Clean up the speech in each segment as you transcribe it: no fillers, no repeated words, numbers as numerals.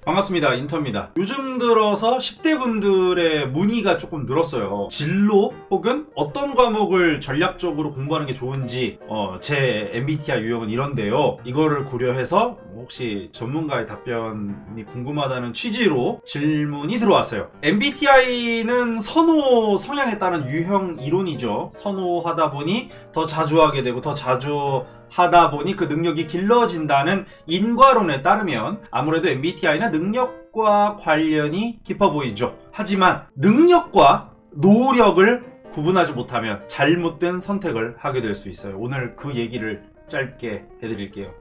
반갑습니다. 인터입니다. 요즘 들어서 10대 분들의 문의가 조금 늘었어요. 진로 혹은 어떤 과목을 전략적으로 공부하는 게 좋은지 제 MBTI 유형은 이런데요. 이거를 고려해서 혹시 전문가의 답변이 궁금하다는 취지로 질문이 들어왔어요. MBTI는 선호 성향에 따른 유형 이론이죠. 선호하다 보니 더 자주 하게 되고 더 자주 하다 보니 그 능력이 길러진다는 인과론에 따르면 아무래도 MBTI는 능력과 관련이 깊어 보이죠. 하지만 능력과 노력을 구분하지 못하면 잘못된 선택을 하게 될 수 있어요. 오늘 그 얘기를 짧게 해드릴게요.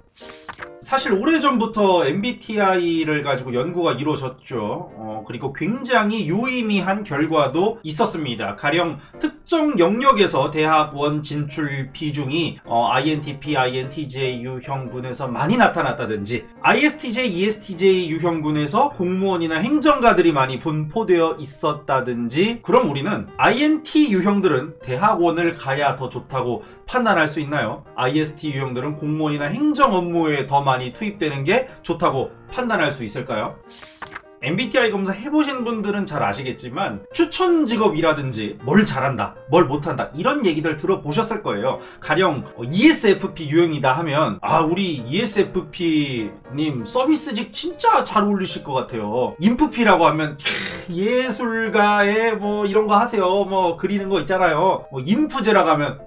사실 오래전부터 MBTI를 가지고 연구가 이루어졌죠. 그리고 굉장히 유의미한 결과도 있었습니다. 가령 특정 영역에서 대학원 진출 비중이 INTP, INTJ 유형군에서 많이 나타났다든지 ISTJ, ESTJ 유형군에서 공무원이나 행정가들이 많이 분포되어 있었다든지, 그럼 우리는 INT 유형들은 대학원을 가야 더 좋다고 판단할 수 있나요? IST 유형들은 공무원이나 행정 업무에 더 많이 투입되는 게 좋다고 판단할 수 있을까요? MBTI 검사 해보신 분들은 잘 아시겠지만 추천 직업이라든지 뭘 잘한다, 뭘 못한다 이런 얘기들 들어보셨을 거예요. 가령 ESFP 유형이다 하면 우리 ESFP님 서비스직 진짜 잘 어울리실 것 같아요. 인프피라고 하면 예술가에 뭐 이런 거 하세요. 뭐 그리는 거 있잖아요. 인프제라고 하면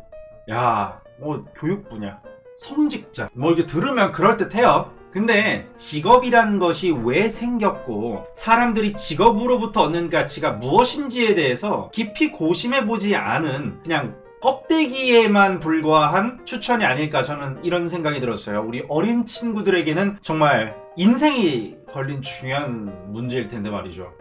교육 분야, 성직자 이게 들으면 그럴듯해요. 근데 직업이란 것이 왜 생겼고 사람들이 직업으로부터 얻는 가치가 무엇인지에 대해서 깊이 고심해보지 않은 그냥 껍데기에만 불과한 추천이 아닐까, 저는 이런 생각이 들었어요. 우리 어린 친구들에게는 정말 인생이 걸린 중요한 문제일 텐데 말이죠.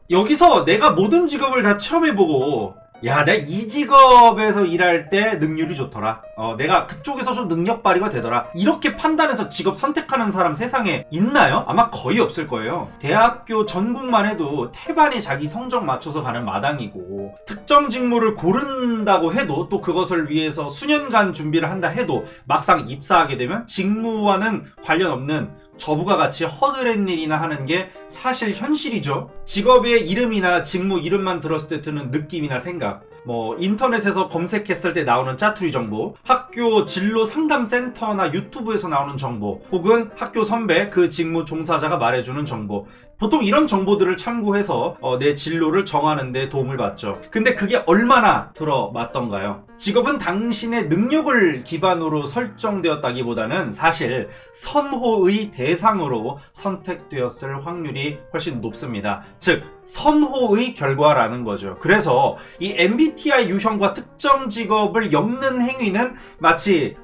여기서 내가 모든 직업을 다 체험해보고 내가 이 직업에서 일할 때 능률이 좋더라, 내가 그쪽에서 좀 능력 발휘가 되더라, 이렇게 판단해서 직업 선택하는 사람 세상에 있나요? 아마 거의 없을 거예요. 대학교 전국만 해도 태반이 자기 성적 맞춰서 가는 마당이고, 특정 직무를 고른다고 해도 또 그것을 위해서 수년간 준비를 한다 해도 막상 입사하게 되면 직무와는 관련 없는 저부가 같이 허드렛 일이나 하는 게 사실 현실이죠. 직업의 이름이나 직무 이름만 들었을 때 드는 느낌이나 생각, 인터넷에서 검색했을 때 나오는 짜투리 정보, 학교 진로 상담센터나 유튜브에서 나오는 정보, 혹은 학교 선배, 그 직무 종사자가 말해주는 정보, 보통 이런 정보들을 참고해서 내 진로를 정하는 데 도움을 받죠. 근데 그게 얼마나 들어맞던가요? 직업은 당신의 능력을 기반으로 설정되었다기보다는 사실 선호의 대상으로 선택되었을 확률이 훨씬 높습니다. 즉 선호의 결과라는 거죠. 그래서 이 MBTI 유형과 특정 직업을 엮는 행위는 마치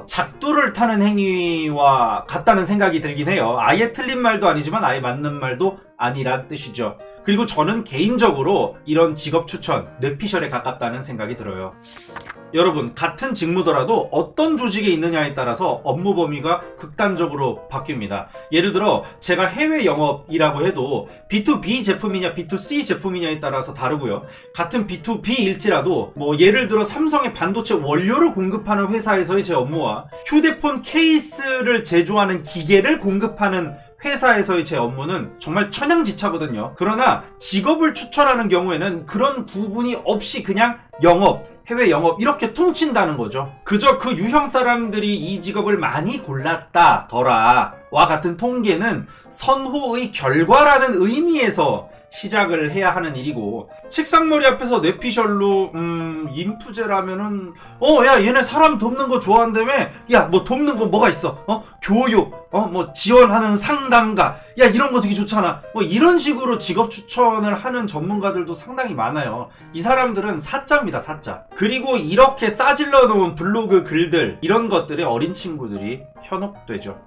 작두를 타는 행위와 같다는 생각이 들긴 해요. 아예 틀린 말도 아니지만 아예 맞는 말도 아니란 뜻이죠. 그리고 저는 개인적으로 이런 직업 추천, 뇌피셜에 가깝다는 생각이 들어요. 여러분, 같은 직무더라도 어떤 조직에 있느냐에 따라서 업무 범위가 극단적으로 바뀝니다. 예를 들어 제가 해외 영업이라고 해도 B2B 제품이냐 B2C 제품이냐에 따라서 다르고요. 같은 B2B일지라도 예를 들어 삼성의 반도체 원료를 공급하는 회사에서의 제 업무와 휴대폰 케이스를 제조하는 기계를 공급하는 회사에서의 제 업무는 정말 천양지차거든요. 그러나 직업을 추천하는 경우에는 그런 구분이 없이 그냥 영업, 해외 영업 이렇게 퉁친다는 거죠. 그저 그 유형 사람들이 이 직업을 많이 골랐다더라 와 같은 통계는 선호의 결과라는 의미에서 시작을 해야 하는 일이고, 책상머리 앞에서 뇌피셜로 인프제라면은 얘네 사람 돕는 거 좋아한다며, 돕는 거 뭐가 있어, 교육, 지원하는 상담가, 이런 거 되게 좋잖아, 이런 식으로 직업 추천을 하는 전문가들도 상당히 많아요. 이 사람들은 사짜입니다, 사짜. 그리고 이렇게 싸질러 놓은 블로그 글들, 이런 것들에 어린 친구들이 현혹되죠.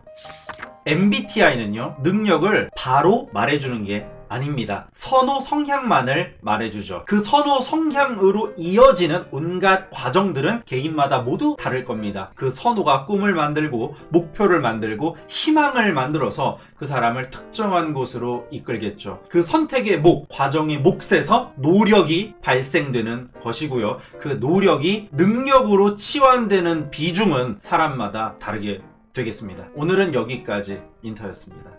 MBTI는요, 능력을 바로 말해주는 게 아닙니다. 선호 성향만을 말해주죠. 그 선호 성향으로 이어지는 온갖 과정들은 개인마다 모두 다를 겁니다. 그 선호가 꿈을 만들고 목표를 만들고 희망을 만들어서 그 사람을 특정한 곳으로 이끌겠죠. 그 선택의 목, 과정의 몫에서 노력이 발생되는 것이고요. 그 노력이 능력으로 치환되는 비중은 사람마다 다르게 되겠습니다. 오늘은 여기까지 인터였습니다.